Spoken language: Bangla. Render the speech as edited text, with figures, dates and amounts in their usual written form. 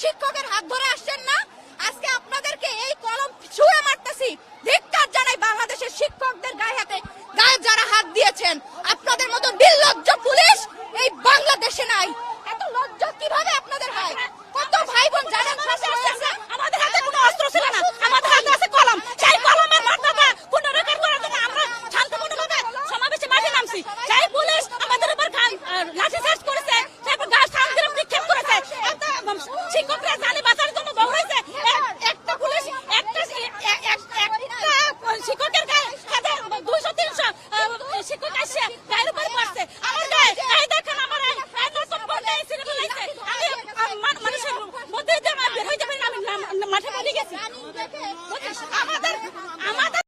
শিক্ষকের হাত ধরে আসছেন না? আজকে আপনাদেরকে এই কলম ছুঁড়ে মারতেছি। ধিক্কার জানাই বাংলাদেশের শিক্ষকদের গায়ে যারা হাত দিয়েছেন। আপনাদের মতো নির্লজ্জ পুলিশ এই বাংলাদেশে নাই। এত লজ্জা কিভাবে আপনাদের হয়? কত ভাই বোন জানেন আমাদের হাতে কোনো অস্ত্র ছিল না, আমাদের হাতে আছে কলম। সেই কলমের মাথাটা পুনরুদ্ধার করার জন্য আমরা শান্তপূর্ণভাবে সমাবেশে মাঠে নামছি। সেই পুলিশ আমাদের উপর লাঠি চার্জ করেছে, তারপর গাছ সামগ্রী নিক্ষেপ করেছে। শিক্ষকরা জানি বাঁচার জন্য দৌড়াইছে। একটা পুলিশ একটা শিক্ষকের গায়ে 200-300 শিক্ষক আসছে গায়ের উপর পড়ছে। আমার গায়ে এই দেখেন আমার নতুন পড়ে ছিঁড়ে ফেলাইছে। আমি মানুষের মধ্যে দিয়ে বের হইতে পারি না, আমি মাঠে পড়ে গেছি। আমাদের